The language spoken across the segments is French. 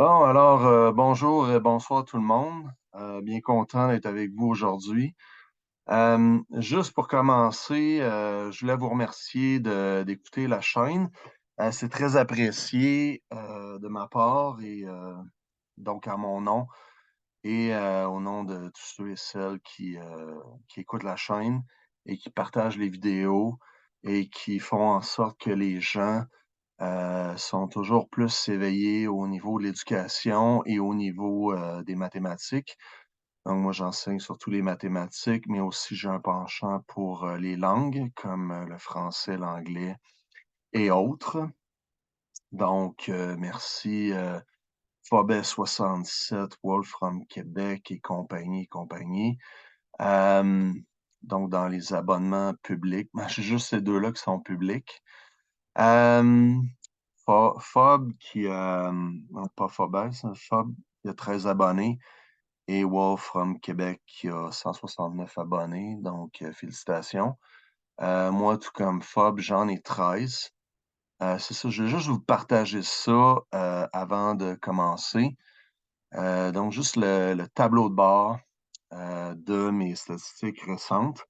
Bon, alors, bonjour et bonsoir tout le monde. Bien content d'être avec vous aujourd'hui. Juste pour commencer, je voulais vous remercier d'écouter la chaîne. C'est très apprécié de ma part et donc à mon nom et au nom de tous ceux et celles qui écoutent la chaîne et qui partagent les vidéos et qui font en sorte que les gens sont toujours plus éveillés au niveau de l'éducation et au niveau des mathématiques. Donc, moi, j'enseigne surtout les mathématiques, mais aussi j'ai un penchant pour les langues comme le français, l'anglais et autres. Donc, merci Phobes67, Wolfram Québec et compagnie, compagnie. Euh, donc, dans les abonnements publics, ben, j'ai juste ces deux-là qui sont publics. Euh, Fob non, pas Phobes, hein, Fob qui a 13 abonnés et Wolf from Québec qui a 169 abonnés. Donc, félicitations. Moi, tout comme Fob, j'en ai 13. C'est ça, je vais juste vous partager ça avant de commencer. Donc, juste le tableau de bord de mes statistiques récentes.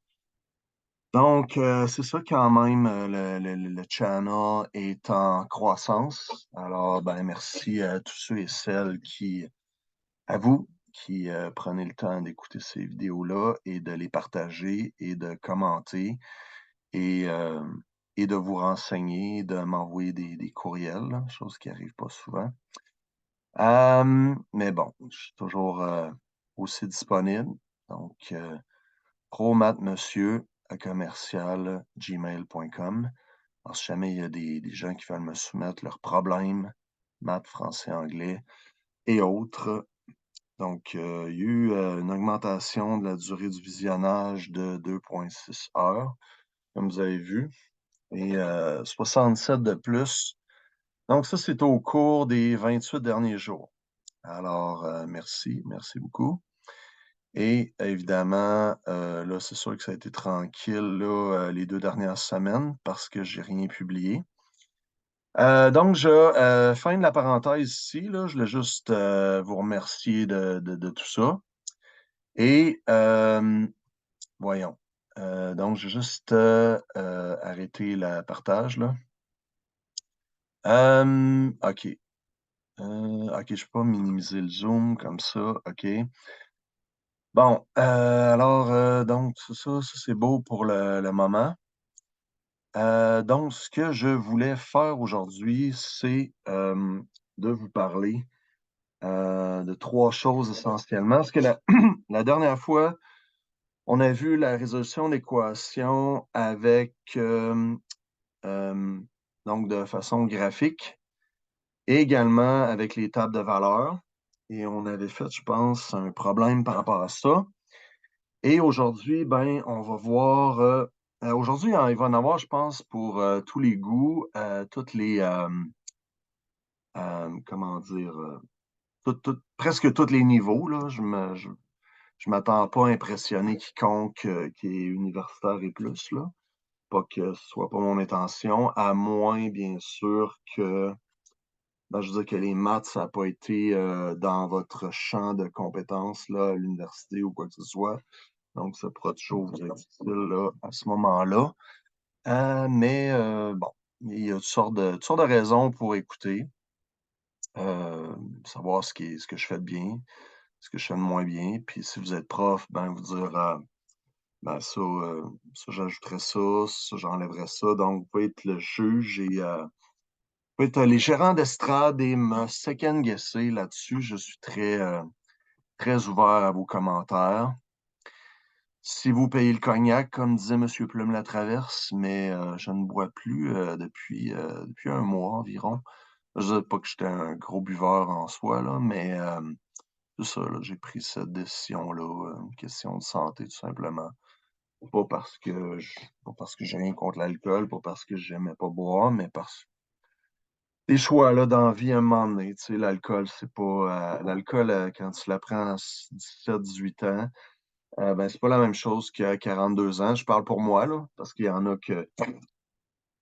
Donc, c'est ça quand même, le channel est en croissance. Alors, ben, merci à tous ceux et celles à vous, qui prenez le temps d'écouter ces vidéos-là et de les partager et de commenter et, euh, et de vous renseigner, de m'envoyer des courriels, là, chose qui arrive pas souvent. Mais bon, je suis toujours aussi disponible. Donc, promatmonsieur à commercial gmail.com. Alors, si jamais il y a des gens qui veulent me soumettre leurs problèmes, maths, français, anglais et autres. Donc, il y a eu une augmentation de la durée du visionnage de 2,6 heures, comme vous avez vu, et 67 de plus. Donc, ça, c'est au cours des 28 derniers jours. Alors, merci beaucoup. Et évidemment, là, c'est sûr que ça a été tranquille là, les 2 dernières semaines parce que j'ai rien publié. Donc, je fin de la parenthèse ici, là, je voulais juste vous remercier de tout ça. Et voyons. Donc, je vais juste arrêter le partage, là. OK. OK, je ne peux pas minimiser le zoom comme ça. OK. Bon, alors, donc, ça c'est beau pour le moment. Donc, ce que je voulais faire aujourd'hui, c'est de vous parler de trois choses essentiellement. Parce que la dernière fois, on a vu la résolution d'équations avec, donc, de façon graphique, et également avec les tables de valeurs. Et on avait fait, je pense, un problème par rapport à ça. Et aujourd'hui, ben, on va voir. Aujourd'hui, hein, il va en avoir, je pense, pour tous les goûts, toutes les, comment dire, presque tous les niveaux, là. Je m'attends pas à impressionner quiconque qui est universitaire et plus, là. Pas que ce soit pas mon intention, à moins, bien sûr, que, ben, je veux dire que les maths, ça n'a pas été dans votre champ de compétences, là, à l'université ou quoi que ce soit. Donc, ça pourra toujours vous être utile, là, à ce moment-là. Mais bon, il y a toutes sortes de raisons pour écouter, savoir ce que je fais de bien, ce que je fais de moins bien. Puis si vous êtes prof, ben vous dire ben ça j'ajouterais ça j'enlèverais ça. Donc, vous pouvez être le juge et vous pouvez être les gérants d'estrade et me second guesser là-dessus. Je suis très ouvert à vos commentaires. Si vous payez le cognac, comme disait M. Plume-Latraverse, mais je ne bois plus depuis un mois environ. Je ne dis pas que j'étais un gros buveur en soi, là, mais c'est ça, là, j'ai pris cette décision-là, une question de santé, tout simplement. Pas parce que j'ai rien contre l'alcool, pas parce que j'aimais pas boire, mais parce que des choix là dans la vie à un moment donné. Tu sais, l'alcool, c'est pas. L'alcool, quand tu l'apprends à 17, 18 ans, ben, c'est pas la même chose qu'à 42 ans. Je parle pour moi, là, parce qu'il y en a que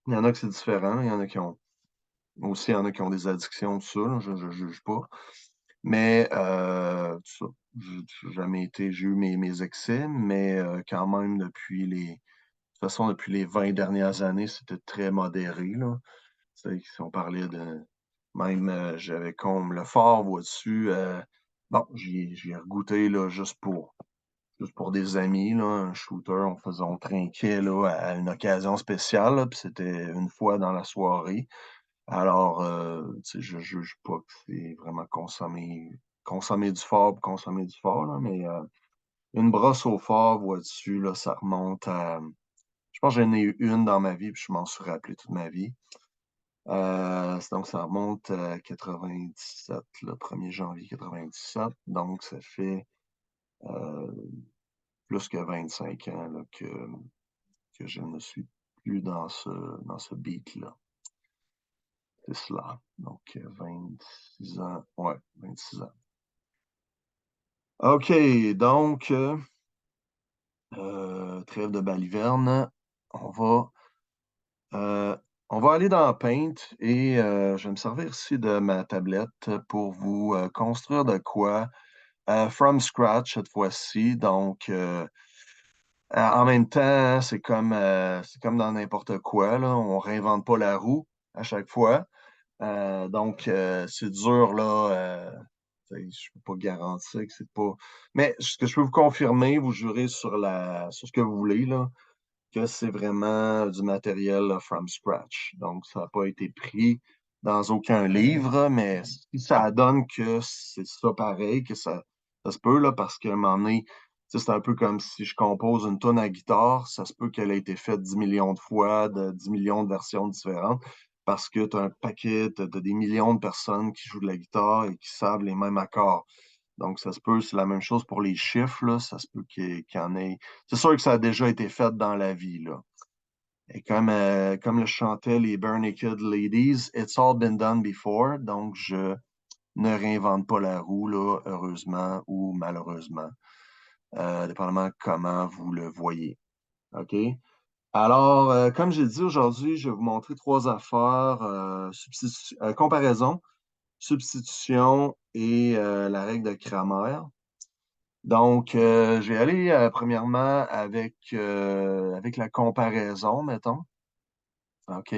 c'est différent. Il y en a Aussi, il y en a qui ont des addictions, tout ça, là, je ne juge pas. Mais tout ça, j'ai jamais été, j'ai eu mes excès, mais quand même, de toute façon, depuis les 20 dernières années, c'était très modéré, là. Tu sais, si on parlait de, même, j'avais comme le fort, vois-tu, bon, j'y ai regoûté, là, juste pour des amis, là, un shooter, on trinquait, là, à une occasion spéciale, là, puis c'était une fois dans la soirée. Alors, tu sais, je juge pas que c'est vraiment consommer du fort pour consommer du fort, là, mais une brosse au fort, vois-tu, là, ça remonte à... Je pense que j'en ai eu une dans ma vie, puis je m'en suis rappelé toute ma vie. Donc, ça remonte à 97, le 1er janvier 97. Donc, ça fait euh, plus que 25 ans là, que je ne suis plus dans ce beat-là. C'est cela. Donc, 26 ans. Ouais, 26 ans. OK, donc, trêve de baliverne. On va, euh, on va aller dans Paint et je vais me servir ici de ma tablette pour vous construire de quoi from scratch cette fois-ci. Donc, en même temps, hein, c'est comme dans n'importe quoi, là. On réinvente pas la roue à chaque fois. Donc, c'est dur, là. Je ne peux pas garantir que c'est pas. Mais ce que je peux vous confirmer, vous jurez sur ce que vous voulez, là, que c'est vraiment du matériel là, from scratch. Donc, ça n'a pas été pris dans aucun livre, mais si ça donne que c'est ça pareil, ça se peut, là, parce qu'à un moment donné, tu sais, c'est un peu comme si je compose une tonne à guitare, ça se peut qu'elle ait été faite 10 millions de fois, de 10 millions de versions différentes, parce que tu as un paquet, tu as des millions de personnes qui jouent de la guitare et qui savent les mêmes accords. Donc, ça se peut, c'est la même chose pour les chiffres, là, ça se peut qu'il y en ait. C'est sûr que ça a déjà été fait dans la vie, là. Et comme le chantaient les Bare Naked Ladies, It's all been done before. Donc, je ne réinvente pas la roue, là, heureusement ou malheureusement, dépendamment comment vous le voyez. OK? Alors, comme j'ai dit aujourd'hui, je vais vous montrer trois affaires, comparaison, substitution et la règle de Cramer. Donc, je vais aller premièrement avec la comparaison, mettons. OK?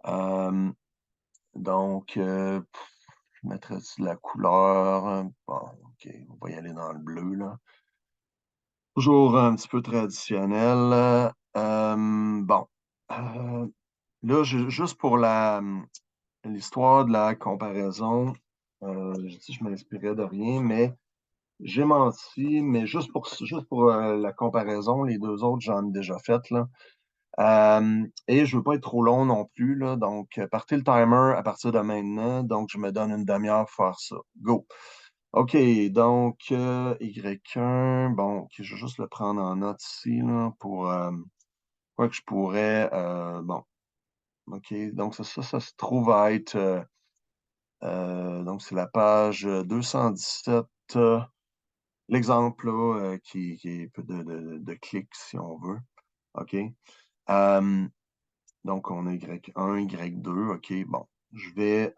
Euh, donc, je mettrais de la couleur. Bon, OK, on va y aller dans le bleu, là. Toujours un petit peu traditionnel. Bon. Euh, Là, juste pour l'histoire de la comparaison, je dis je m'inspirais de rien, mais j'ai menti, mais juste pour la comparaison, les deux autres, j'en ai déjà fait, là. Et je veux pas être trop long non plus, là. Donc, partez le timer à partir de maintenant. Donc, je me donne une demi-heure pour faire ça. Go. OK, donc, Y1, bon, OK, je vais juste le prendre en note ici, là, pour quoi que je pourrais. Bon, OK, donc ça se trouve à être. Donc, c'est la page 217. L'exemple là, qui est peu de clics, si on veut. OK. Euh, donc, on a Y1, Y2. OK, bon. Je vais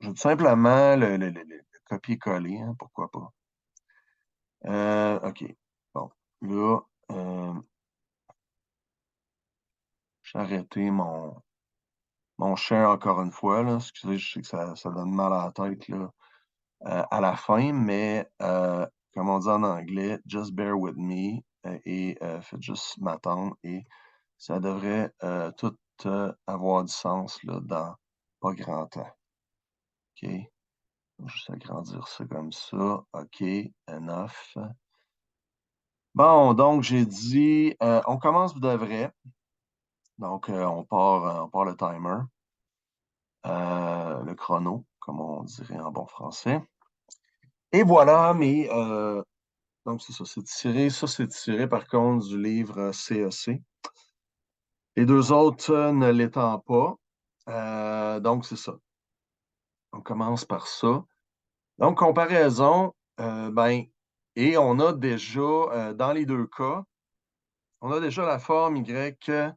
tout simplement le copier-coller, hein, pourquoi pas. OK. Bon. Là, j'ai arrêté mon share encore une fois, là. Excusez, je sais que ça donne mal à la tête, là, à la fin, mais comme on dit en anglais, just bear with me et faites juste m'attendre et ça devrait tout avoir du sens là, dans pas grand temps. OK. Je vais juste agrandir ça comme ça. OK. Enough. Bon, donc j'ai dit, on commence de vrai. Donc, on part le timer, le chrono, comme on dirait en bon français. Et voilà, donc c'est ça, c'est tiré par contre du livre CEC. Les deux autres ne l'étant pas. Donc, c'est ça. On commence par ça. Donc, comparaison, et on a déjà, dans les deux cas, on a déjà la forme Y,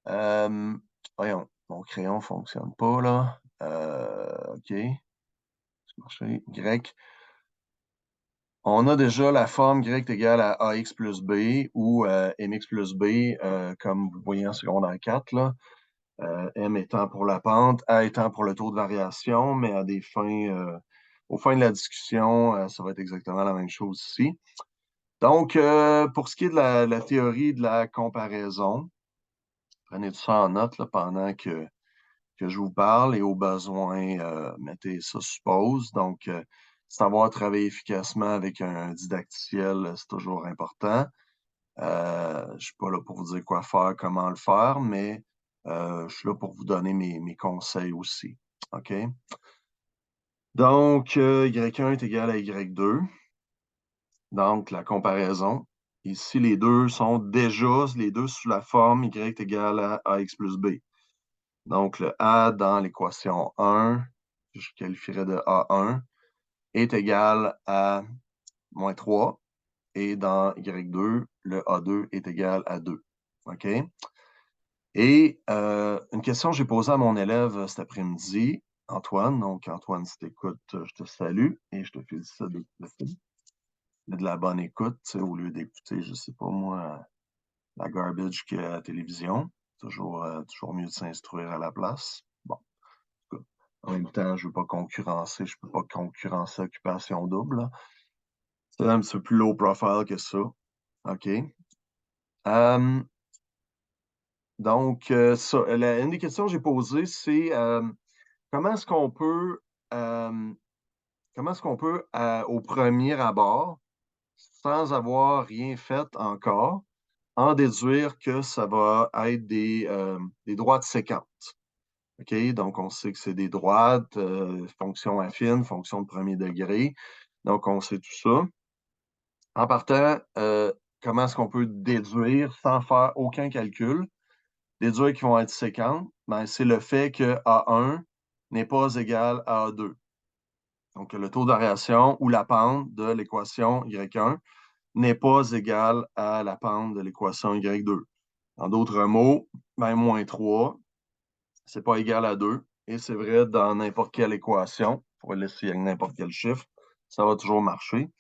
euh, voyons, Mon crayon ne fonctionne pas, là. OK. Marché. Y. On a déjà la forme y est égale à ax plus b ou mx plus b, comme vous voyez en secondaire 4, là. M étant pour la pente, A étant pour le taux de variation, mais à des fins, aux fins de la discussion, ça va être exactement la même chose ici. Donc, pour ce qui est de la théorie de la comparaison, prenez tout ça en note là, pendant que je vous parle et au besoin, mettez ça suppose. Donc, savoir travailler efficacement avec un didacticiel, c'est toujours important. Je ne suis pas là pour vous dire quoi faire, comment le faire, mais je suis là pour vous donner mes conseils aussi. OK? Donc, Y1 est égal à Y2. Donc, la comparaison. Ici, les deux sont déjà, les deux sous la forme Y est égal à AX plus B. Donc, le A dans l'équation 1, que je qualifierais de A1, est égal à moins 3. Et dans Y2, le A2 est égal à 2. OK? Et une question que j'ai posée à mon élève cet après-midi, Antoine. Donc, Antoine, si tu écoutes, je te salue et je te félicite de la bonne écoute, au lieu d'écouter, je ne sais pas moi, la garbage qu'il y a à la télévision. Toujours mieux de s'instruire à la place. Bon, en tout cas, en même temps, je ne veux pas concurrencer, je ne peux pas concurrencer Occupation Double, là. C'est un petit peu plus low profile que ça. OK. Donc, une des questions que j'ai posées, c'est comment est-ce qu'on peut, euh, au premier abord, sans avoir rien fait encore, en déduire que ça va être des droites séquentes. OK? Donc, on sait que c'est des droites, fonction affine, fonction de premier degré. Donc, on sait tout ça. En partant, comment est-ce qu'on peut déduire sans faire aucun calcul? Déduire qu'ils vont être séquentes, ben, c'est le fait que A1 n'est pas égal à A2. Donc, le taux de variation ou la pente de l'équation Y1 n'est pas égal à la pente de l'équation Y2. En d'autres mots, ben, moins 3, c'est pas égal à 2. Et c'est vrai dans n'importe quelle équation. On va laisser avec n'importe quel chiffre. Ça va toujours marcher.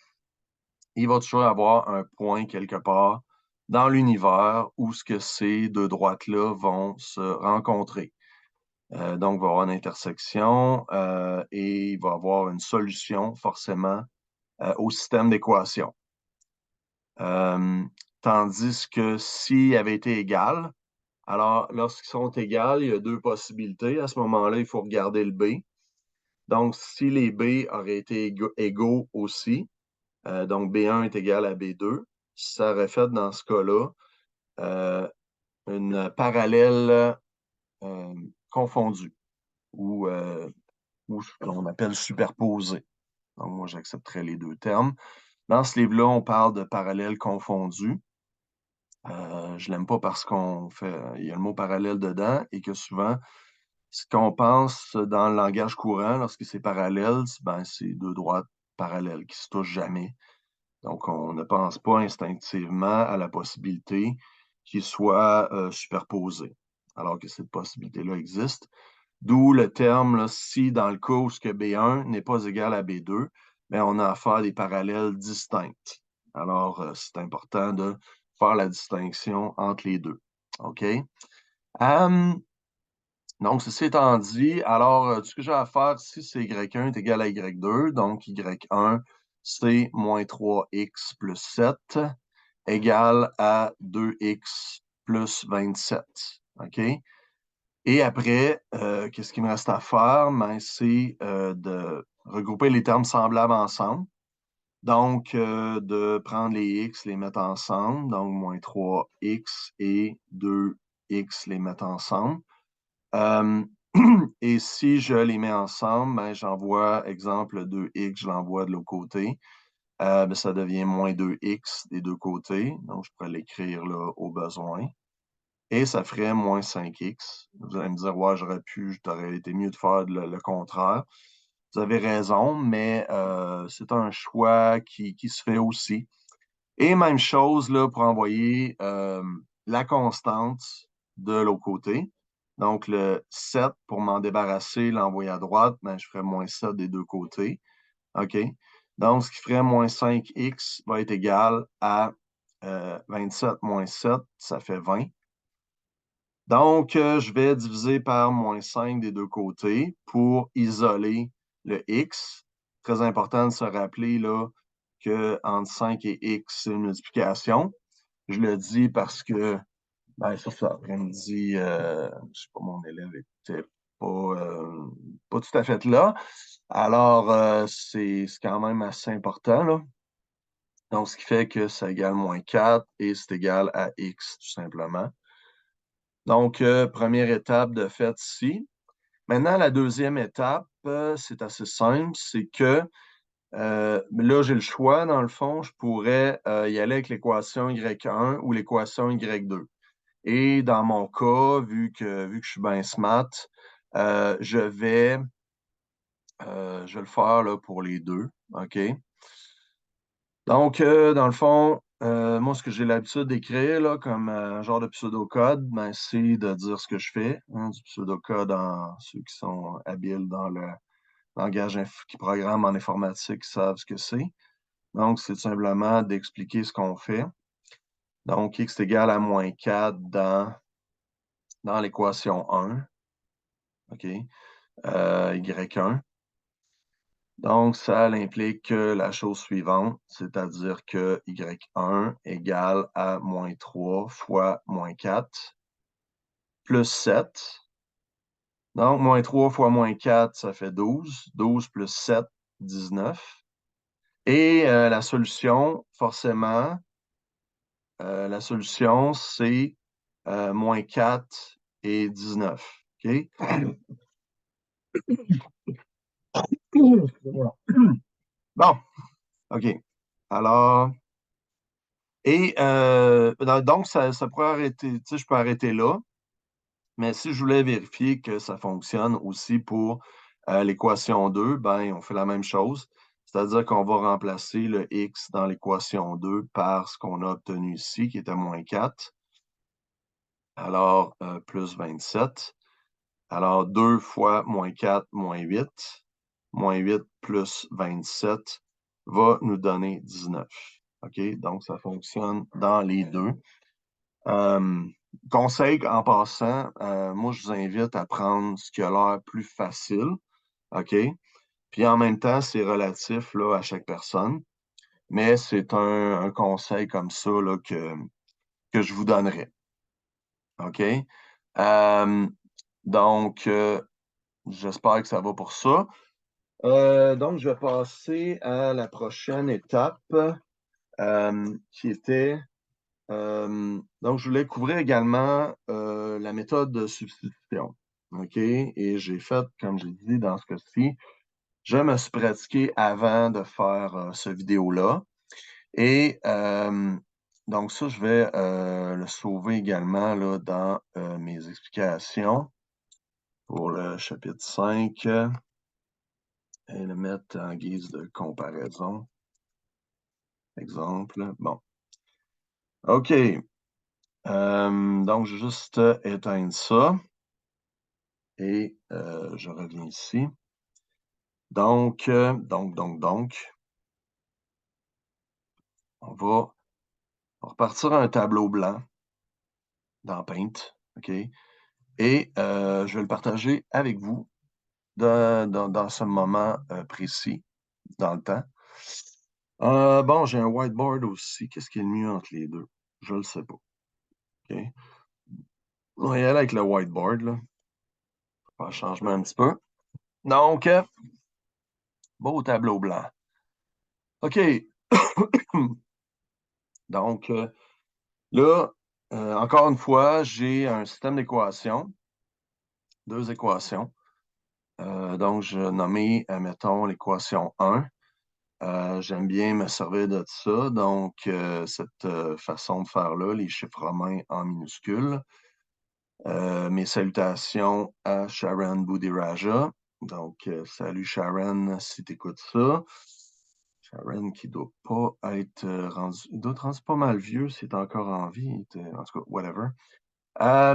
Il va toujours avoir un point quelque part dans l'univers où ce que ces deux droites-là vont se rencontrer. Donc, il va y avoir une intersection et il va y avoir une solution forcément au système d'équations. Tandis que s'ils avaient été égales, alors lorsqu'ils sont égales, il y a deux possibilités. À ce moment-là, il faut regarder le B. Donc, si les B auraient été égaux aussi, donc B1 est égal à B2, ça aurait fait dans ce cas-là une parallèle confondue ou ce qu'on appelle superposée. Donc, moi, j'accepterais les deux termes. Dans ce livre-là, on parle de parallèle confondu. Je l'aime pas parce il y a le mot parallèle dedans et que souvent, ce qu'on pense dans le langage courant, lorsque c'est parallèle, ben, c'est deux droites parallèles qui se touchent jamais. Donc, on ne pense pas instinctivement à la possibilité qu'ils soient superposés, alors que cette possibilité-là existe. D'où le terme, là, si dans le cas où ce que B1 n'est pas égal à B2, bien, on a affaire à des parallèles distincts. Alors, c'est important de faire la distinction entre les deux. OK? Donc, ceci étant dit, alors, tout ce que j'ai à faire ici, c'est Y1 est égal à Y2. Donc, Y1, c'est moins 3x plus 7 égale à 2x plus 27. OK? Et après, qu'est-ce qu'il me reste à faire? Ben, c'est de regrouper les termes semblables ensemble. Donc, de prendre les x, les mettre ensemble. Donc, moins 3x et 2x les mettre ensemble. Et si je les mets ensemble, ben, j'envoie, exemple, 2x, je l'envoie de l'autre côté. Ben, ça devient moins 2x des deux côtés. Donc, je pourrais l'écrire là au besoin. Et ça ferait moins 5x. Vous allez me dire, ouais, t'aurais été mieux de faire le contraire. Vous avez raison, mais c'est un choix qui se fait aussi. Et même chose là, pour envoyer la constante de l'autre côté. Donc, le 7, pour m'en débarrasser, l'envoyer à droite, ben, je ferais moins 7 des deux côtés. OK? Donc, ce qui ferait moins 5x va être égal à 27 moins 7, ça fait 20. Donc, je vais diviser par moins 5 des deux côtés pour isoler le x. Très important de se rappeler là, que entre 5 et x, c'est une multiplication. Je le dis parce que, ben, ça, cet après-midi, je sais pas, mon élève était pas tout à fait là. Alors, c'est quand même assez important, là. Donc, ce qui fait que ça égale moins 4 et c'est égal à x, tout simplement. Donc, première étape de fait ici. Maintenant, la deuxième étape, c'est assez simple, c'est que là, j'ai le choix, dans le fond, je pourrais y aller avec l'équation y1 ou l'équation y2. Et dans mon cas, vu que je suis bien smart, je vais le faire là, pour les deux. OK? Donc, dans le fond, moi, ce que j'ai l'habitude d'écrire là, comme un genre de pseudocode, ben, c'est de dire ce que je fais. Hein, du pseudocode, ceux qui sont habiles dans le langage qui programment en informatique savent ce que c'est. Donc, c'est tout simplement d'expliquer ce qu'on fait. Donc, x est égal à moins 4 dans l'équation 1. OK? Y1. Donc, ça implique la chose suivante, c'est-à-dire que y1 égale à moins 3 fois moins 4 plus 7. Donc, moins 3 fois moins 4, ça fait 12. 12 plus 7, 19. Et la solution, forcément, la solution, c'est moins 4 et 19. OK? Bon, OK. Alors, et donc, ça pourrait arrêter, tu sais, je peux arrêter là, mais si je voulais vérifier que ça fonctionne aussi pour l'équation 2, ben, on fait la même chose. C'est-à-dire qu'on va remplacer le x dans l'équation 2 par ce qu'on a obtenu ici, qui était moins 4. Alors, plus 27. Alors, 2 fois moins 4, moins 8. Moins 8 plus 27 va nous donner 19. OK? Donc, ça fonctionne dans les deux. Conseil en passant, moi, je vous invite à prendre ce qui a l'air plus facile. OK? Puis en même temps, c'est relatif là, à chaque personne. Mais c'est un conseil comme ça là, que je vous donnerai. OK? Donc, j'espère que ça va pour ça. Donc, je vais passer à la prochaine étape qui était. Donc, je voulais couvrir également la méthode de substitution. OK? Et j'ai fait, comme j'ai dit dans ce cas-ci, je me suis pratiqué avant de faire ce vidéo-là. Et donc, ça, je vais le sauver également là, dans mes explications pour le chapitre 5 et le mettre en guise de comparaison. Exemple. Bon. OK. Donc, je vais juste éteindre ça. Et je reviens ici. Donc, on va repartir à un tableau blanc dans Paint. OK? Et je vais le partager avec vous dans ce moment précis, dans le temps. Bon, j'ai un whiteboard aussi. Qu'est-ce qui est le mieux entre les deux? Je ne le sais pas. OK? On va y aller avec le whiteboard, là. On va faire un changement un petit peu. Donc, beau tableau blanc. OK. Donc, là, encore une fois, j'ai un système d'équations, deux équations. Donc, je vais nommer, mettons, l'équation 1. J'aime bien me servir de ça. Donc, cette façon de faire-là, les chiffres romains en minuscules. Mes salutations à Sharon Boudiraja. Donc, salut Sharon, si tu écoutes ça. Sharon qui doit pas être rendu, il doit être rendu pas mal vieux s'il est encore en vie. En tout cas, whatever.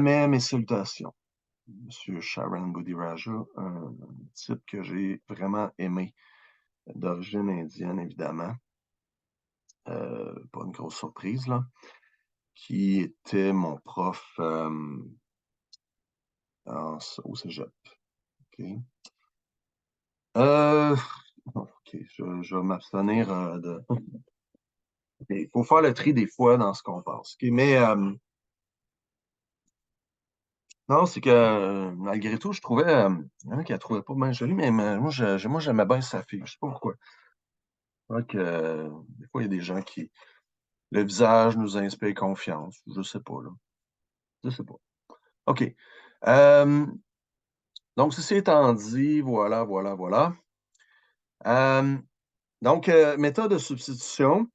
Mais mes salutations. M. Sharon Budiraja, un type que j'ai vraiment aimé, d'origine indienne, évidemment. Pas une grosse surprise, là. Qui était mon prof au cégep. OK. OK, je vais m'abstenir de. Il faut faire le tri des fois dans ce qu'on pense. OK, mais non, c'est que malgré tout, je trouvais. Il y en a qui la trouvaient pas bien jolie, mais moi, moi, j'aimais bien sa fille. Je sais pas pourquoi. Donc, des fois, il y a des gens qui. Le visage nous inspire confiance. Je sais pas, là. Je sais pas. OK. Euh, donc, ceci étant dit, voilà, voilà, voilà. Euh, donc, méthode de substitution,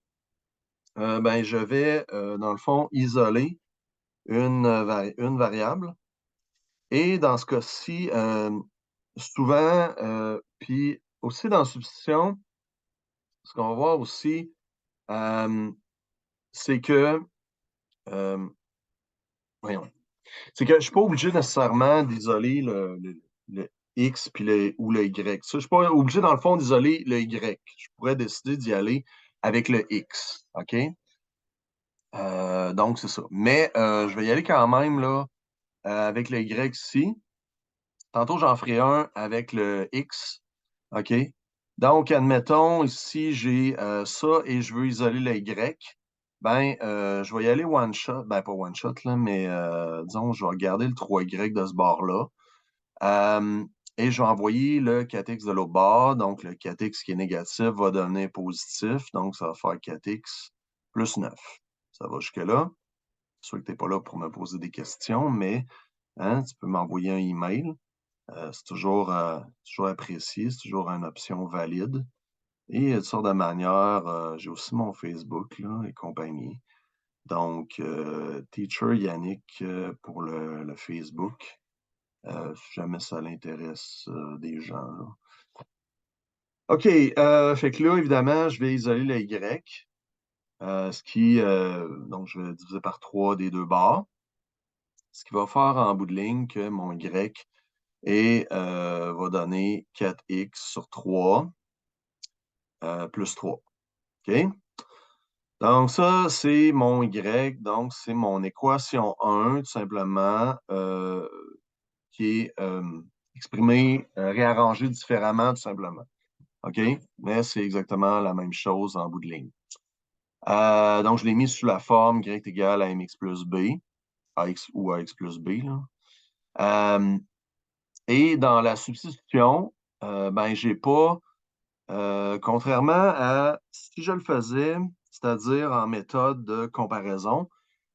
ben, je vais, dans le fond, isoler une variable. Et dans ce cas-ci, souvent, puis aussi dans la substitution, ce qu'on va voir aussi, euh, c'est que, euh, voyons, c'est que je ne suis pas obligé nécessairement d'isoler le X puis ou le Y. Ça, je ne suis pas obligé, dans le fond, d'isoler le Y. Je pourrais décider d'y aller avec le X. OK? Donc, c'est ça. Mais je vais y aller quand même là, avec le Y ici. Tantôt, j'en ferai un avec le X. OK? Donc, admettons, ici, j'ai ça et je veux isoler le Y. Ben, je vais y aller one shot. Ben, pas one shot, là, mais disons, je vais regarder le 3Y de ce bord-là. Euh, et je vais envoyer le 4X de l'autre bord. Donc, le 4X qui est négatif va devenir positif. Donc, ça va faire 4X plus 9. Ça va jusque-là. C'est sûr que tu n'es pas là pour me poser des questions, mais hein, tu peux m'envoyer un email. C'est toujours apprécié, c'est toujours une option valide. Et il y a toutes sortes de manières. J'ai aussi mon Facebook là, et compagnie. Donc, Teacher Yannick pour le Facebook, si jamais ça l'intéresse des gens. Là. OK, fait que là, évidemment, je vais isoler le Y, donc je vais diviser par 3 des deux bords, ce qui va faire en bout de ligne que mon Y va donner 4X sur 3 plus 3. OK? Donc, ça, c'est mon Y. Donc, c'est mon équation 1, tout simplement, qui est exprimée, réarrangée différemment, tout simplement. OK? Mais c'est exactement la même chose en bout de ligne. Donc, je l'ai mis sous la forme Y égale à MX plus B, AX ou AX plus B. Là. Et dans la substitution, ben, j'ai pas. Contrairement à si je le faisais, c'est-à-dire en méthode de comparaison,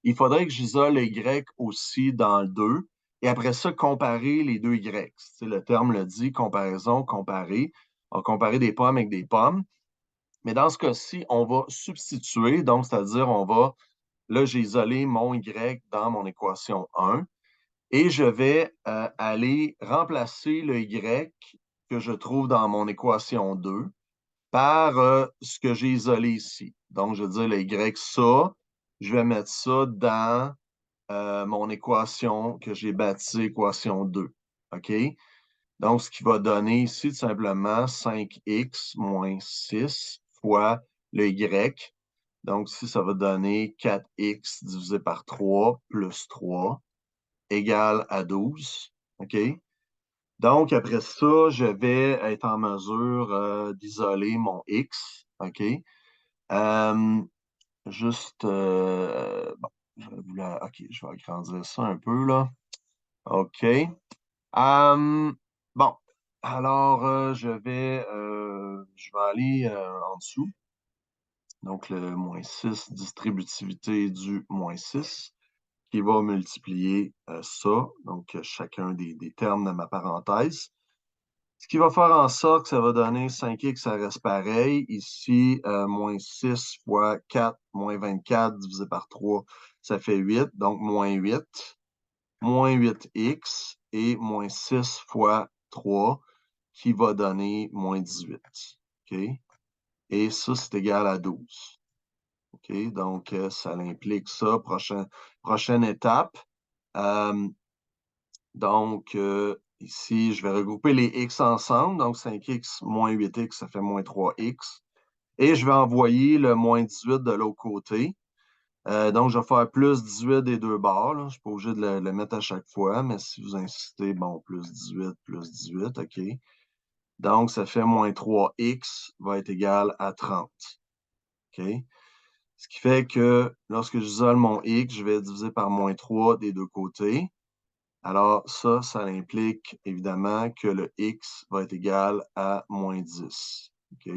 il faudrait que j'isole le Y aussi dans le 2 et après ça, comparer les deux Y. Le terme le dit, comparaison, comparer. On va comparer des pommes avec des pommes. Mais dans ce cas-ci, on va substituer, donc c'est-à-dire là, j'ai isolé mon Y dans mon équation 1 et je vais aller remplacer le Y que je trouve dans mon équation 2 par ce que j'ai isolé ici. Donc, je vais dire le Y, ça, je vais mettre ça dans mon équation que j'ai baptisée équation 2. OK? Donc, ce qui va donner ici tout simplement 5x moins 6 fois le Y. Donc, ici, ça va donner 4x divisé par 3 plus 3 égale à 12. OK? Donc, après ça, je vais être en mesure d'isoler mon X. OK? Euh, bon, OK, je vais agrandir ça un peu, là. OK. Bon, alors, je vais aller en dessous. Donc, le moins 6, distributivité du moins 6, qui va multiplier ça, donc chacun des termes de ma parenthèse. Ce qui va faire en sorte que ça va donner 5x, ça reste pareil. Ici, moins 6 fois 4, moins 24 divisé par 3, ça fait 8. Donc, moins 8x et moins 6 fois 3, qui va donner moins 18. OK? Et ça, c'est égal à 12. OK? Donc, ça implique ça. Prochaine étape. Donc, ici, je vais regrouper les x ensemble. Donc, 5x moins 8x, ça fait moins 3x. Et je vais envoyer le moins 18 de l'autre côté. Donc, je vais faire plus 18 des deux bords. Là. Je ne suis pas obligé de le mettre à chaque fois, mais si vous insistez, bon, plus 18, OK. Donc, ça fait moins 3x va être égal à 30. OK? Ce qui fait que lorsque j'isole mon x, je vais diviser par moins 3 des deux côtés. Alors, ça implique évidemment que le x va être égal à moins 10. OK?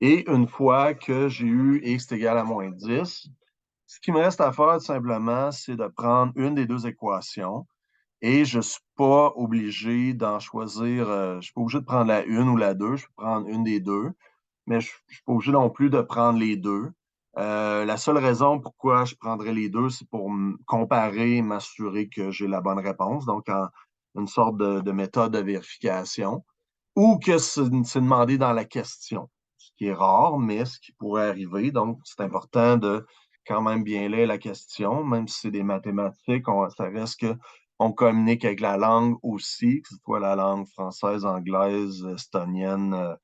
Et une fois que j'ai eu x est égal à moins 10, ce qui me reste à faire tout simplement, c'est de prendre une des deux équations et je ne suis pas obligé d'en choisir, je ne suis pas obligé de prendre la une ou la deux, je peux prendre une des deux, mais je ne suis pas obligé non plus de prendre les deux. La seule raison pourquoi je prendrais les deux, c'est pour comparer, m'assurer que j'ai la bonne réponse, donc une sorte de méthode de vérification, ou que c'est demandé dans la question, ce qui est rare, mais ce qui pourrait arriver. Donc, c'est important de quand même bien lire la question, même si c'est des mathématiques, ça reste qu'on communique avec la langue aussi, que ce soit la langue française, anglaise, estonienne,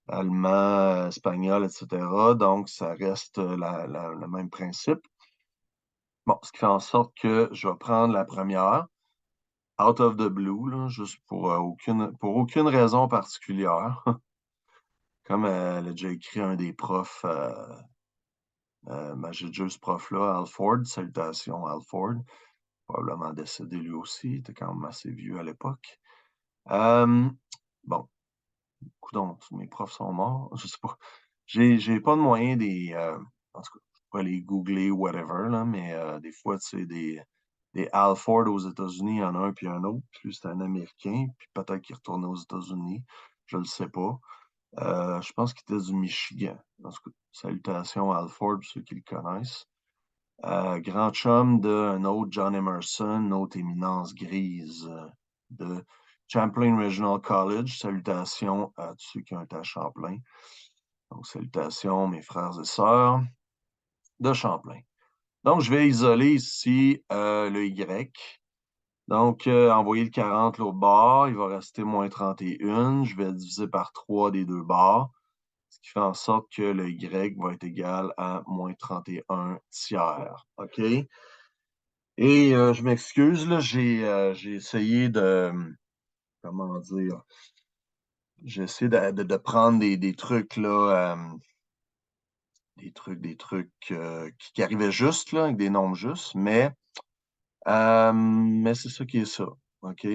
allemand, espagnol, etc. Donc, ça reste le même principe. Bon, ce qui fait en sorte que je vais prendre la première, out of the blue, là, juste pour aucune raison particulière. Comme elle a déjà écrit un des profs, j'ai déjà eu ce prof-là, Alford, salutations Alford, probablement décédé lui aussi, il était quand même assez vieux à l'époque. Bon, coudonc, mes profs sont morts, je sais pas. J'ai pas de moyen en tout cas, je pourrais les googler ou whatever, là, mais des fois, tu sais, des Alford aux États-Unis, il y en a un puis un autre, puis lui, c'est un Américain, puis peut-être qu'il retournait aux États-Unis, je le sais pas. Je pense qu'il était du Michigan. En tout cas, salutations à Alford, pour ceux qui le connaissent. Grand chum d'un autre John Emerson, une autre éminence grise de Champlain Regional College. Salutations à tous ceux qui ont été à Champlain. Donc, salutations, mes frères et sœurs de Champlain. Donc, je vais isoler ici le Y. Donc, envoyer le 40 l'autre bord, il va rester moins 31. Je vais diviser par 3 des deux bords, ce qui fait en sorte que le Y va être égal à moins 31 tiers. OK? Et je m'excuse, là, j'ai essayé comment dire, j'ai essayé de prendre des trucs, là, des trucs qui arrivaient juste, là, avec des nombres justes, mais c'est ça qui est ça. OK?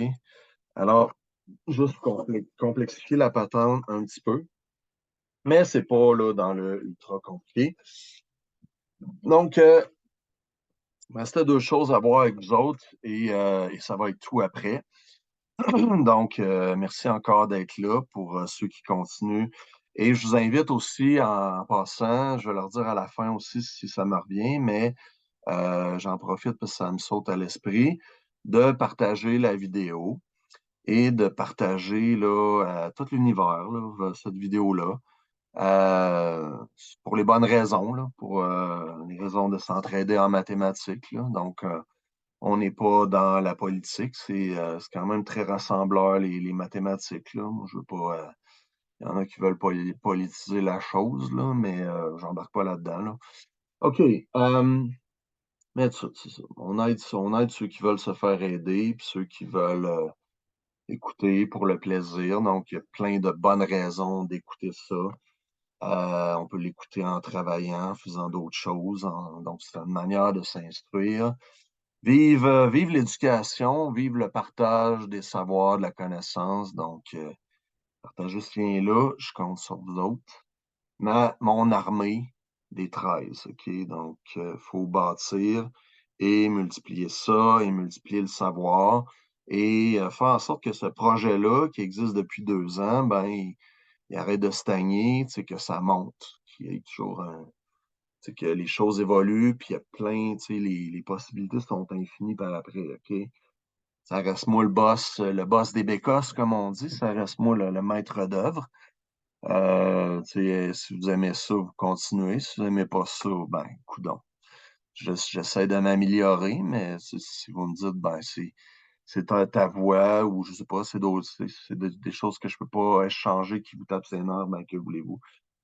Alors, juste complexifier la patente un petit peu, mais c'est pas là dans le ultra compliqué. Donc, il me restait deux choses à voir avec vous autres et ça va être tout après. Donc, merci encore d'être là pour ceux qui continuent. Et je vous invite aussi, en passant, je vais leur dire à la fin aussi si ça me revient, mais j'en profite parce que ça me saute à l'esprit, de partager la vidéo et de partager là, tout l'univers, là, cette vidéo-là, pour les bonnes raisons, là, pour les raisons de s'entraider en mathématiques. Là. Donc, on n'est pas dans la politique, c'est quand même très rassembleur, les mathématiques. Là. Moi, je veux pas. Il y en a qui veulent politiser la chose, là, mais j'embarque pas là-dedans. Là. OK. Mais c'est ça. On aide ceux qui veulent se faire aider, puis ceux qui veulent écouter pour le plaisir. Donc, il y a plein de bonnes raisons d'écouter ça. On peut l'écouter en travaillant, en faisant d'autres choses. Donc, c'est une manière de s'instruire. Vive l'éducation, vive le partage des savoirs, de la connaissance. Donc, partagez ce lien-là, je compte sur vous autres. Mon armée des 13, OK? Donc, il faut bâtir et multiplier ça et multiplier le savoir et faire en sorte que ce projet-là, qui existe depuis 2 ans, ben, il arrête de stagner, tu sais, que ça monte, qu'il y ait toujours que les choses évoluent, puis il y a plein, tu sais, les possibilités sont infinies par après, OK? Ça reste moi le boss des bécosses, comme on dit, ça reste moi le maître d'œuvre. Tu sais, si vous aimez ça, vous continuez. Si vous n'aimez pas ça, ben, coudonc. J'essaie de m'améliorer, mais si vous me dites, ben, c'est ta voix ou je sais pas, c'est des choses que je peux pas échanger qui vous tapent ses nerfs, ben que voulez-vous.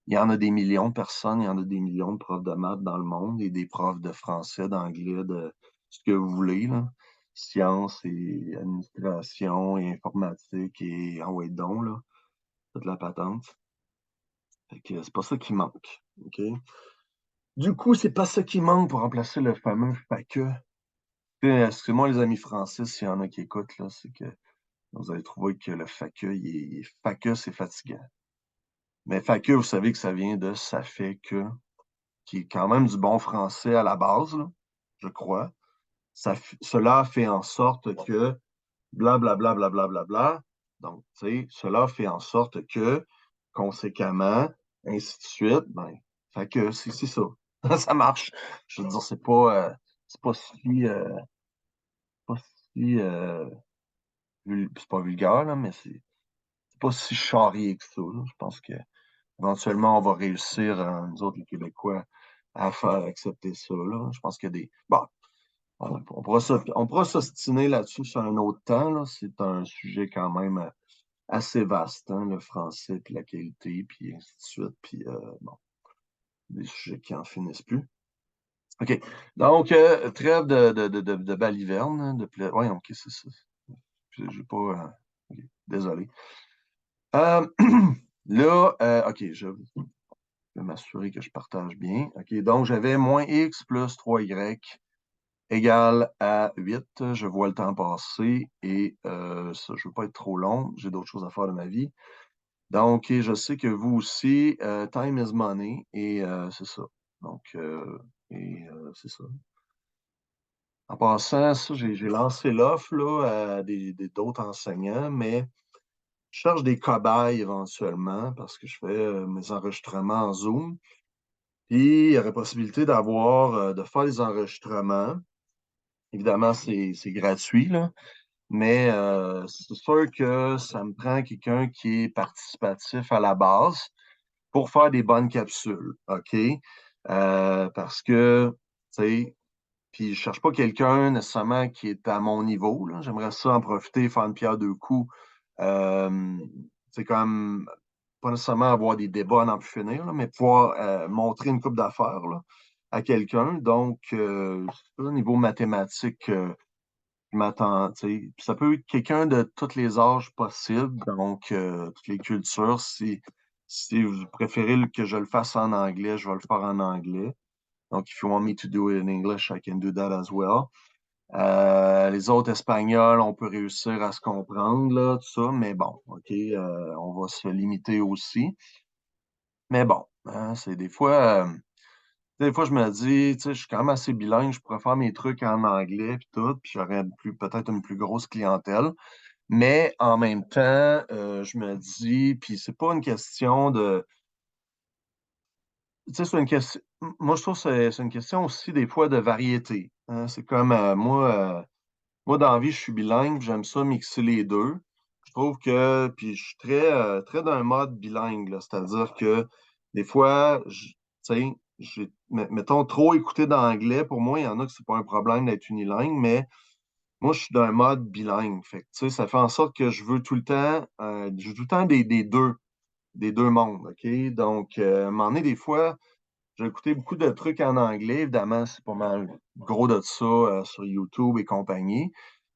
Il y en a des millions de personnes, il y en a des millions de profs de maths dans le monde et des profs de français, d'anglais, de ce que vous voulez, là. Sciences et administration et informatique et en ouais donc, là, toute la patente. Fait que c'est pas ça qui manque. OK? Du coup, c'est pas ça qui manque pour remplacer le fameux FAQE. Excusez-moi, les amis français, s'il y en a qui écoutent, là, c'est que vous allez trouver que le FAQE, FAQE, c'est fatigant. Mais FAQE, vous savez que ça vient de ça fait que, qui est quand même du bon français à la base, là, je crois. Cela fait en sorte que, blablabla, blablabla, bla, bla, bla, bla. Donc, tu sais, cela fait en sorte que, conséquemment, ainsi de suite, ben, fait que c'est ça. Ça marche. Je veux dire, c'est pas si, pas si, c'est pas vulgaire, là, mais c'est pas si charrié que ça, là. Je pense que éventuellement, on va réussir, nous autres, les Québécois, à faire accepter ça, là. Je pense qu'il y a des. Bon, on pourra s'ostiner là-dessus sur un autre temps, là. C'est un sujet quand même assez vaste, hein, le français, puis la qualité, puis ainsi de suite, puis bon, des sujets qui en finissent plus. OK. Donc, trêve de baliverne, hein, ouais, OK, c'est ça. J'ai pas. OK, désolé. Euh, là, OK, je vais m'assurer que je partage bien. OK, donc j'avais moins x plus 3y égale à 8. Je vois le temps passer et ça, je ne veux pas être trop long. J'ai d'autres choses à faire de ma vie. Donc, et je sais que vous aussi, time is money et c'est ça. Donc, c'est ça. En passant, ça, j'ai lancé l'offre là, à d'autres enseignants, mais je cherche des cobayes éventuellement parce que je fais mes enregistrements en Zoom. Puis, il y aurait possibilité de faire des enregistrements. Évidemment, c'est gratuit, là, mais c'est sûr que ça me prend quelqu'un qui est participatif à la base pour faire des bonnes capsules, OK? Parce que, tu sais, puis je cherche pas quelqu'un nécessairement qui est à mon niveau, là. J'aimerais ça en profiter, faire une pierre deux coups. C'est comme pas nécessairement avoir des débats à n'en plus finir, là, mais pouvoir montrer une coupe d'affaires là, à quelqu'un. Donc, au niveau mathématique, je m'attends, tu sais, puis ça peut être quelqu'un de tous les âges possibles, donc toutes les cultures. Si vous préférez que je le fasse en anglais, je vais le faire en anglais. Donc, if you want me to do it in English, I can do that as well. Les autres Espagnols, on peut réussir à se comprendre, là, tout ça, mais bon, OK, on va se limiter aussi. Mais bon, hein, des fois, je me dis, tu sais, je suis quand même assez bilingue, je pourrais faire mes trucs en anglais puis tout, puis j'aurais peut-être une plus grosse clientèle. Mais en même temps, je me dis, puis c'est pas une question de, tu sais, c'est une question, moi je trouve que c'est une question aussi des fois de variété, hein. C'est comme moi, dans la vie, je suis bilingue, j'aime ça mixer les deux. Je trouve que, puis je suis très d'un mode bilingue, là, c'est-à-dire que des fois, tu sais, mettons, trop écouter d'anglais, pour moi, il y en a que c'est pas un problème d'être unilingue, mais moi, je suis d'un mode bilingue. Fait que, tu sais, ça fait en sorte que je veux tout le temps des deux mondes, OK? Donc, à un moment donné, des fois, j'ai écouté beaucoup de trucs en anglais. Évidemment, c'est pas mal gros de ça sur YouTube et compagnie.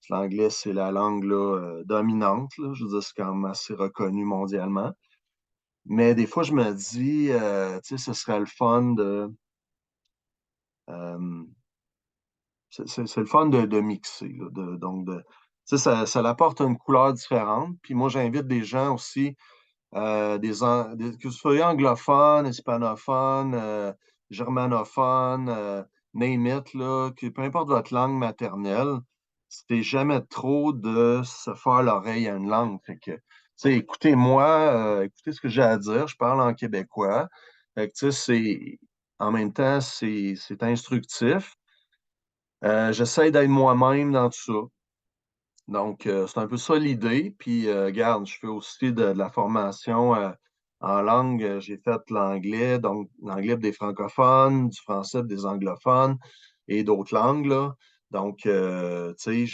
L'anglais, c'est la langue là, dominante, là. Je veux dire, c'est quand même assez reconnu mondialement. Mais des fois, je me dis, tu sais, ce serait le fun euh, c'est le fun de mixer, là, tu sais, ça apporte une couleur différente. Puis moi, j'invite des gens aussi que vous soyez anglophone, hispanophone, germanophone, name it, là, peu importe votre langue maternelle, c'était jamais trop de se faire l'oreille à une langue. Fait que, tu sais, écoutez-moi, écoutez ce que j'ai à dire, je parle en québécois. Fait que, tu sais, en même temps, c'est instructif. J'essaie d'être moi-même dans tout ça. Donc, c'est un peu ça l'idée. Puis, regarde, je fais aussi de la formation en langue. J'ai fait l'anglais, donc l'anglais pour des francophones, du français pour des anglophones et d'autres langues, là. Donc, tu sais,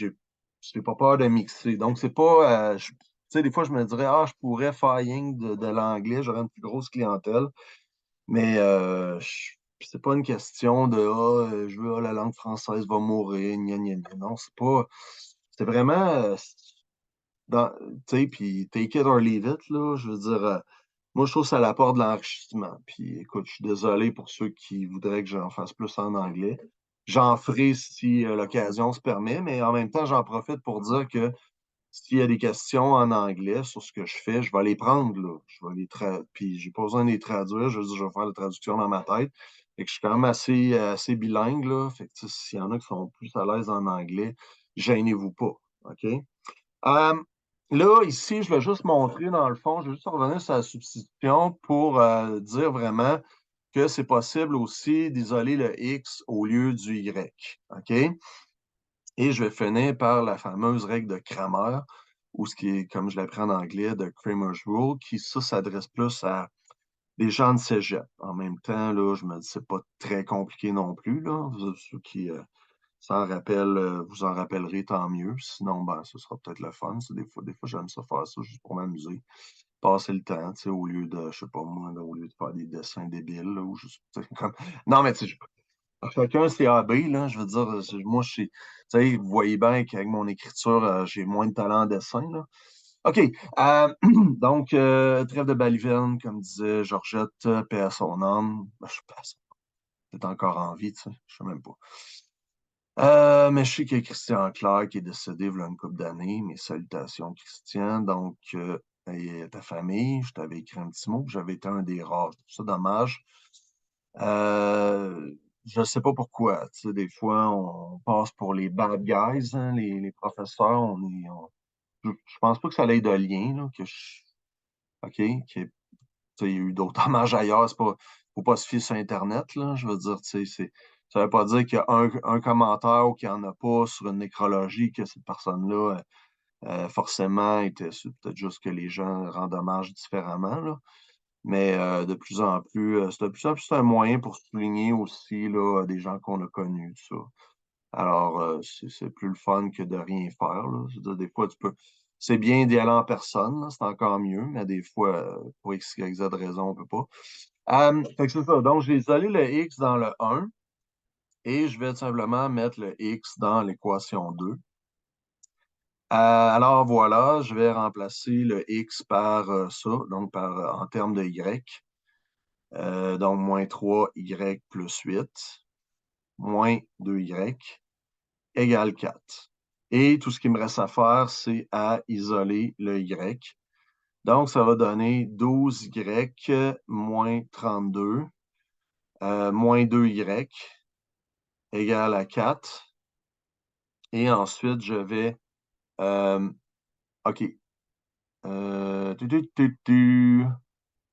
n'ai pas peur de mixer. Donc, c'est pas. Tu sais, des fois, je me dirais, ah, je pourrais faire rien de l'anglais, j'aurais une plus grosse clientèle. Mais c'est pas une question de je veux la langue française va mourir, gna gna gna. Non, c'est pas. C'est vraiment tu sais, puis take it or leave it, là. Je veux dire, moi je trouve que ça apporte de l'enrichissement. Puis écoute, je suis désolé pour ceux qui voudraient que j'en fasse plus en anglais. J'en ferai si l'occasion se permet, mais en même temps, j'en profite pour dire que s'il y a des questions en anglais sur ce que je fais, je vais les prendre, là. Je vais puis j'ai pas besoin de les traduire, je vais faire la traduction dans ma tête. Fait que je suis quand même assez bilingue, là. Fait que tu sais, s'il y en a qui sont plus à l'aise en anglais, gênez-vous pas. OK? Là, ici, je vais juste montrer, dans le fond, je vais juste revenir sur la substitution pour dire vraiment que c'est possible aussi d'isoler le X au lieu du Y. OK? Et je vais finir par la fameuse règle de Cramer, ou ce qui est, comme je l'apprends en anglais, de Cramer's Rule, qui, ça, s'adresse plus à des gens de cégep. En même temps, là, je me dis, c'est pas très compliqué non plus, là. Ceux qui s'en rappellent, vous en rappellerez, tant mieux. Sinon, ben, ce sera peut-être le fun. Des fois, j'aime ça faire ça juste pour m'amuser. Passer le temps, tu sais, au lieu de, je sais pas moi, là, au lieu de faire des dessins débiles, là, ou juste, tu sais, comme... Non, mais tu sais, chacun ses hobbies, là. Je veux dire, moi, tu sais, vous voyez bien qu'avec mon écriture, j'ai moins de talent en dessin, là. OK. Donc, trêve de baliverne, comme disait Georgette, paix à son âme. Ben, je sais pas, peut-être encore en vie, tu sais. Je sais même pas. Mais je sais qu'il y a Christian Clair qui est décédé il y a une couple d'années. Mes salutations, Christian. Donc, et ta famille, je t'avais écrit un petit mot. J'avais été un des rares. Je trouve ça dommage. Je ne sais pas pourquoi. Tu sais, des fois, on passe pour les bad guys, hein, les professeurs. Je pense pas que ça ait de lien, là, OK, tu sais, il y a eu d'autres hommages ailleurs. Faut pas se fier sur Internet, là. Je veux dire, tu sais, ça veut pas dire qu'il y a un commentaire ou qu'il n'y en a pas sur une nécrologie que cette personne-là, forcément, c'est peut-être juste que les gens rendent hommage différemment, là. Mais de plus en plus, c'est de plus en plus un moyen pour souligner aussi là, des gens qu'on a connus, tout ça. Alors, c'est plus le fun que de rien faire, là. Je veux dire, des fois, c'est bien d'y aller en personne, là, c'est encore mieux, mais des fois, pour X, Y, Z raison, on peut pas. Fait que c'est ça. Donc, je vais isoler le X dans le 1 et je vais tout simplement mettre le X dans l'équation 2. Alors voilà, je vais remplacer le X par ça, donc en termes de Y. Donc, moins 3Y plus 8, moins 2Y égale 4. Et tout ce qui me reste à faire, c'est à isoler le Y. Donc, ça va donner 12Y moins 32 moins 2Y égale à 4. Et ensuite, je vais... OK.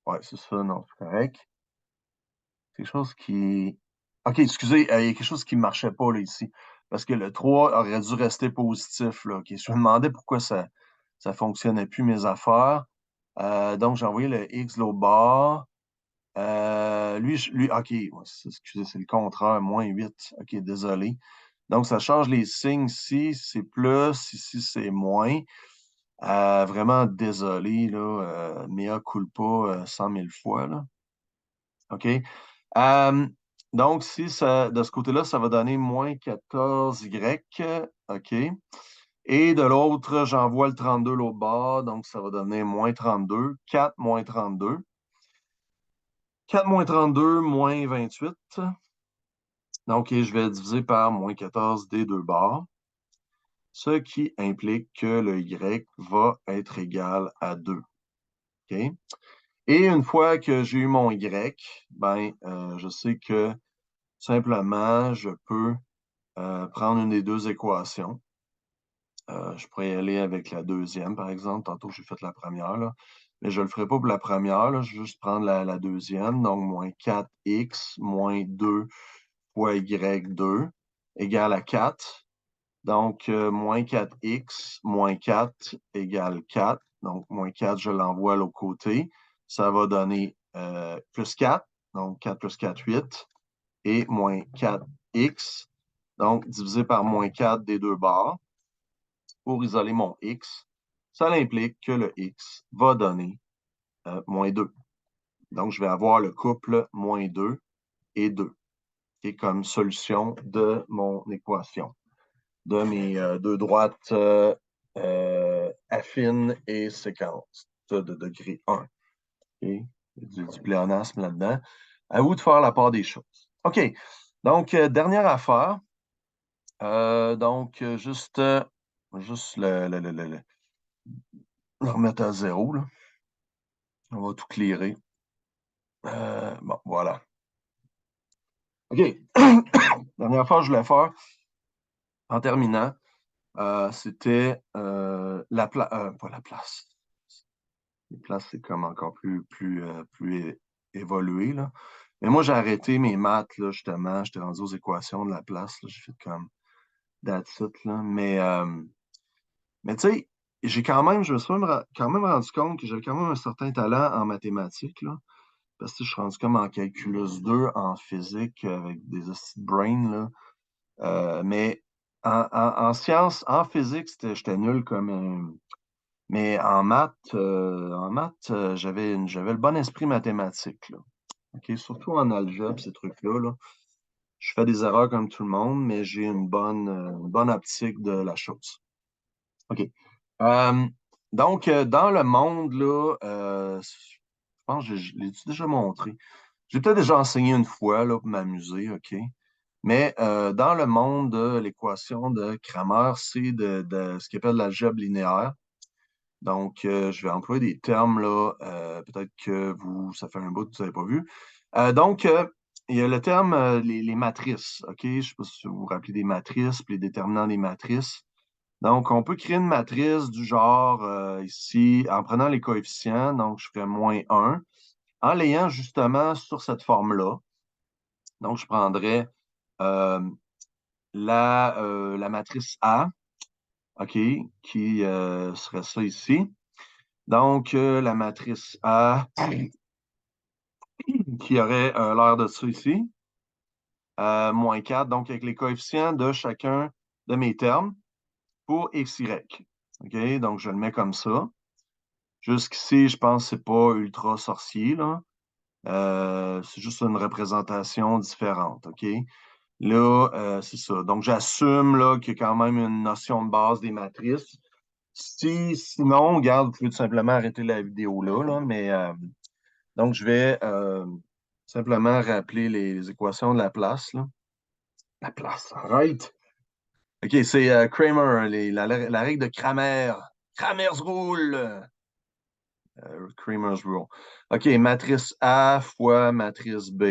Ouais, c'est ça, non, c'est correct. Quelque chose qui... OK, excusez, il y a quelque chose qui ne marchait pas là, ici. Parce que le 3 aurait dû rester positif. Là. OK, je me demandais pourquoi ça ne fonctionnait plus, mes affaires. Donc, j'ai envoyé le X de l'autre bord. OK, ouais, excusez, c'est le contraire, moins 8. OK, désolé. Donc, ça change les signes ici, c'est plus, ici, c'est moins. Vraiment désolé, là, mea culpa 100 000 fois, là. OK? Euh, donc, si ça, de ce côté-là, ça va donner moins 14Y. OK. Et de l'autre, j'envoie le 32 l'autre bord. Donc, ça va donner moins 32. 4 moins 32. 4 moins 32 moins 28. Donc, et je vais diviser par moins 14 des deux bords. Ce qui implique que le Y va être égal à 2. OK? Et une fois que j'ai eu mon Y, ben, je sais que simplement, je peux prendre une des deux équations. Je pourrais y aller avec la deuxième, par exemple. Tantôt, j'ai fait la première, là. Mais je ne le ferai pas pour la première, là. Je vais juste prendre la deuxième. Donc, moins 4x moins 2 fois y2 égale à 4. Donc, moins 4x moins 4 égale 4. Donc, moins 4, je l'envoie à l'autre côté. Ça va donner plus 4. Donc, 4 plus 4, 8. Et moins 4x. Donc, divisé par moins 4 des deux bords. pour isoler mon x, ça implique que le x va donner moins 2. Donc, je vais avoir le couple moins 2 et 2, qui est comme solution de mon équation, de mes deux droites affines et séquences de degré 1. Okay? Il y a du pléonasme là-dedans. À vous de faire la part des choses. OK. Donc, dernière affaire. Donc, juste le remettre à zéro, là. On va tout clearer. Bon, voilà. OK. Dernière fois que je voulais faire, en terminant, c'était pas la place. Les places, c'est comme encore plus évolué, là. Mais moi, j'ai arrêté mes maths, là, justement. J'étais rendu aux équations de la place. J'ai fait comme that's it, là. Mais tu sais, je me suis quand même rendu compte que j'avais quand même un certain talent en mathématiques, là. Parce que je suis rendu comme en calculus 2, en physique, avec des hosties de brain, là. Mais en sciences, en physique, j'étais nul comme un. Mais en maths, j'avais le bon esprit mathématique, là. OK? Surtout en algèbre, ces trucs-là, là. Je fais des erreurs comme tout le monde, mais j'ai une bonne optique de la chose. OK. Euh, donc, dans le monde, là, je pense que je l'ai déjà montré. J'ai peut-être déjà enseigné une fois là, pour m'amuser, OK? Mais dans le monde de l'équation de Cramer, c'est de ce qu'on appelle l'algèbre linéaire. Donc, je vais employer des termes là, peut-être que ça fait un bout que vous n'avez pas vu. Donc, il y a le terme les matrices, OK? Je ne sais pas si vous vous rappelez des matrices, puis les déterminants des matrices. Donc, on peut créer une matrice du genre ici, en prenant les coefficients, donc je ferais -1, en l'ayant justement sur cette forme-là. Donc, je prendrais euh, la matrice A, OK, qui serait ça ici. Donc, la matrice A qui aurait l'air de ça ici, -4, donc avec les coefficients de chacun de mes termes pour x, y. OK, donc je le mets comme ça. Jusqu'ici, je pense que c'est pas ultra sorcier, là. C'est juste une représentation différente, OK? Là, c'est ça. Donc, j'assume là, qu'il y a quand même une notion de base des matrices. Sinon, regarde, vous pouvez tout simplement arrêter la vidéo là, mais donc, je vais simplement rappeler les équations de la place, là. La place, arrête! OK, c'est Kramer, la règle de Kramer. Kramer's rule! Kramer's rule. OK, matrice A fois matrice B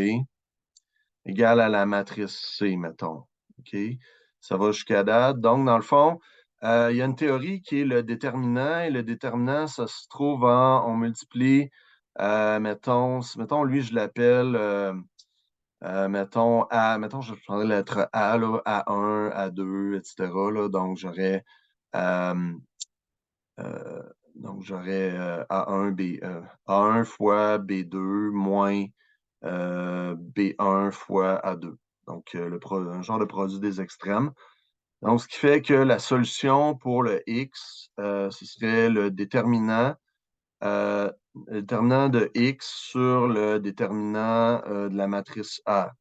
égale à la matrice C, mettons. OK? Ça va jusqu'à date. Donc, dans le fond, il y a une théorie qui est le déterminant, et le déterminant, ça se trouve on multiplie, mettons, lui, je l'appelle, mettons, je prendrais la lettre A, là, A1, A2, etc., là, euh, euh, donc j'aurais A1 fois B2 moins B1 fois A2. Donc, un genre de produit des extrêmes. Donc, ce qui fait que la solution pour le X, ce serait le déterminant de X sur le déterminant de la matrice A.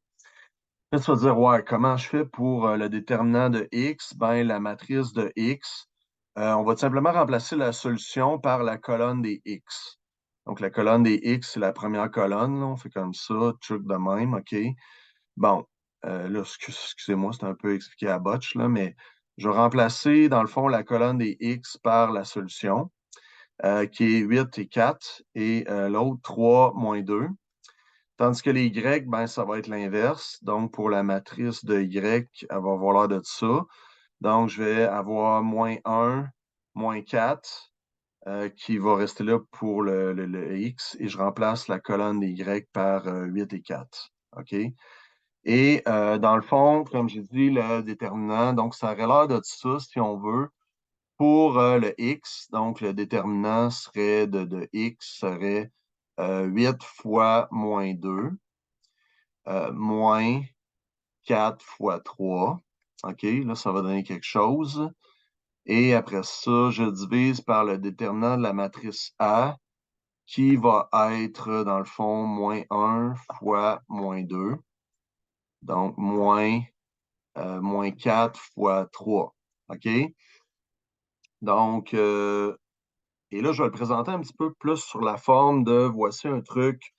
Là, tu vas dire, ouais, comment je fais pour le déterminant de X? Ben, la matrice de X, on va tout simplement remplacer la solution par la colonne des X. Donc, la colonne des X, c'est la première colonne, là. On fait comme ça, truc de même, OK? Bon, là, excusez-moi, c'est un peu expliqué à botch, là, mais je vais remplacer, dans le fond, la colonne des X par la solution, qui est 8 et 4, et l'autre 3 moins 2. Tandis que les Y, ben, ça va être l'inverse. Donc, pour la matrice de Y, elle va avoir l'air de ça. Donc, je vais avoir -1, -4, qui va rester là pour le X, et je remplace la colonne des Y par 8 et 4. OK? Et dans le fond, comme j'ai dit, le déterminant, donc ça aurait l'air de ça, si on veut, pour le X. Donc, le déterminant serait de X serait 8 fois -2, moins 4 fois 3. OK, là, ça va donner quelque chose. Et après ça, je divise par le déterminant de la matrice A, qui va être, dans le fond, moins 1 fois moins 2. Donc, moins 4 fois 3. OK? Donc, et là, je vais le présenter un petit peu plus sur la forme de voici un truc.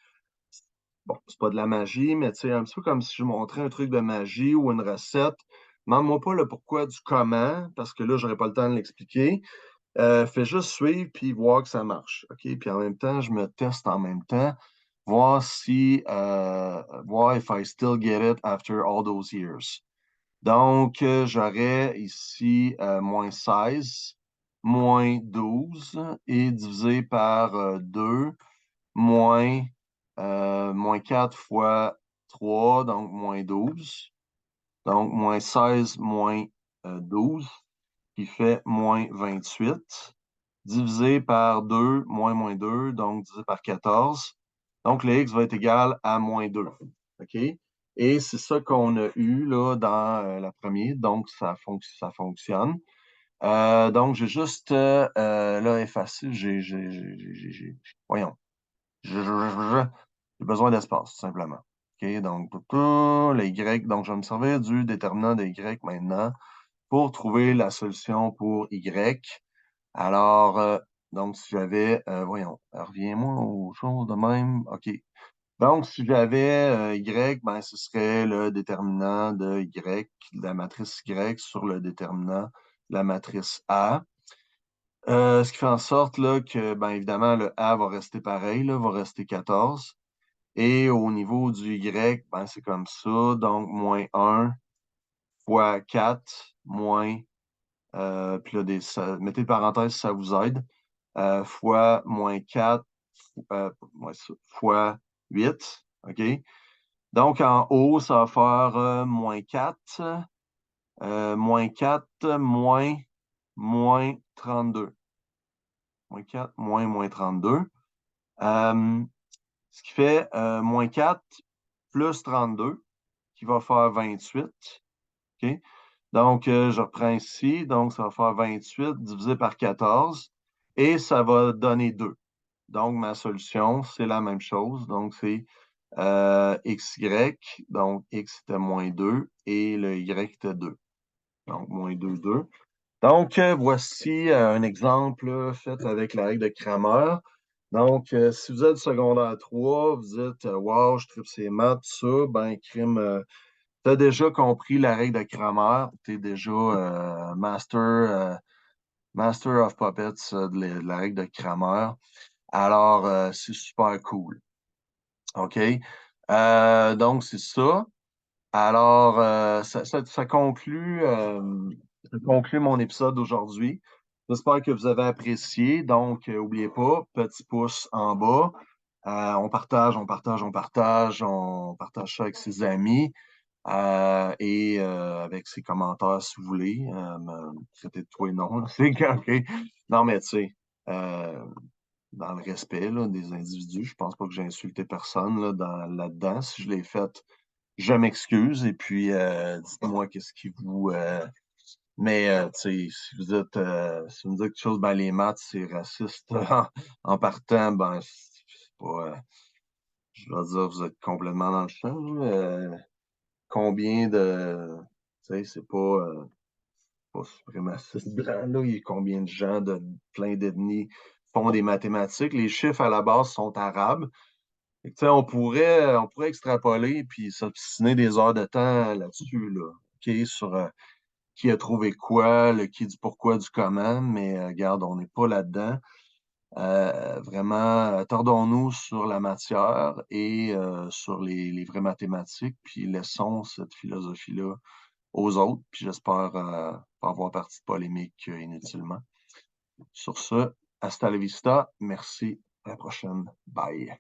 Bon, c'est pas de la magie, mais tu sais, un petit peu comme si je montrais un truc de magie ou une recette. Demande-moi pas le pourquoi du comment, parce que là, j'aurais pas le temps de l'expliquer. Fais juste suivre puis voir que ça marche. OK? Puis en même temps, je me teste en même temps, voir if I still get it after all those years. Donc, j'aurais ici moins 16, moins 12 et divisé par 2, moins, moins 4 fois 3, donc moins 12. Donc, moins 16 moins 12, qui fait moins 28, divisé par 2, moins 2, donc divisé par 14. Donc, le x va être égal à moins 2. OK? Et c'est ça qu'on a eu là, dans la première, donc ça fonctionne. Donc, j'ai juste là effacé, voyons, j'ai besoin d'espace, tout simplement. OK? Donc, le y, donc je vais me servir du déterminant de y maintenant pour trouver la solution pour y. Alors, donc, si j'avais, voyons, reviens-moi aux choses de même. OK. Donc, si j'avais Y, ben, ce serait le déterminant de Y, de la matrice Y sur le déterminant de la matrice A. Ce qui fait en sorte là, que, ben, évidemment, le A va rester pareil, là, va rester 14. Et au niveau du Y, ben, c'est comme ça. Donc, moins 1 fois 4, moins, puis là, mettez de parenthèse si ça vous aide, fois moins 4 fois 8. OK? Donc, en haut, ça va faire moins 4, moins 4, moins 32. Moins 4, moins 32. Ce qui fait moins 4 plus 32, qui va faire 28. OK? Donc, je reprends ici. Donc, ça va faire 28 divisé par 14 et ça va donner 2. Donc, ma solution, c'est la même chose. Donc, c'est XY. Donc, X était moins 2 et le Y était 2. Donc, moins 2, 2. Donc, voici un exemple fait avec la règle de Cramer. Donc, si vous êtes secondaire 3, vous dites wow, je tripe ces maths, tout ça, ben, crime, tu as déjà compris la règle de Cramer, tu es déjà master of puppets de la règle de Cramer. Alors, c'est super cool. OK? Donc, c'est ça. Alors, ça conclut mon épisode d'aujourd'hui. J'espère que vous avez apprécié. Donc, n'oubliez pas, petit pouce en bas. On partage, on partage, on partage. On partage ça avec ses amis et avec ses commentaires si vous voulez. Traiter de toi et non. C'est OK. Non, mais tu sais, euh, dans le respect là, des individus, je pense pas que j'ai insulté personne là-dedans. Si je l'ai fait, je m'excuse et puis dites-moi qu'est-ce qui vous. Mais tu sais, si vous me dites quelque chose, ben les maths, c'est raciste en partant, ben c'est pas. Je dois dire, vous êtes complètement dans le champ. Là. Combien de. Tu sais, c'est pas suprémaciste blanc, là. Il y a combien de gens de plein d'ethnies font des mathématiques? Les chiffres à la base sont arabes. Fait que, tu sais, on pourrait extrapoler puis s'obstiner des heures de temps là-dessus, là. OK, sur qui a trouvé quoi, le qui du pourquoi, du comment, mais regarde, on n'est pas là-dedans. Vraiment, tordons-nous sur la matière et sur les vraies mathématiques, puis laissons cette philosophie-là aux autres, puis j'espère pas avoir partie de polémique inutilement. Sur ce, hasta la vista, merci, à la prochaine, bye.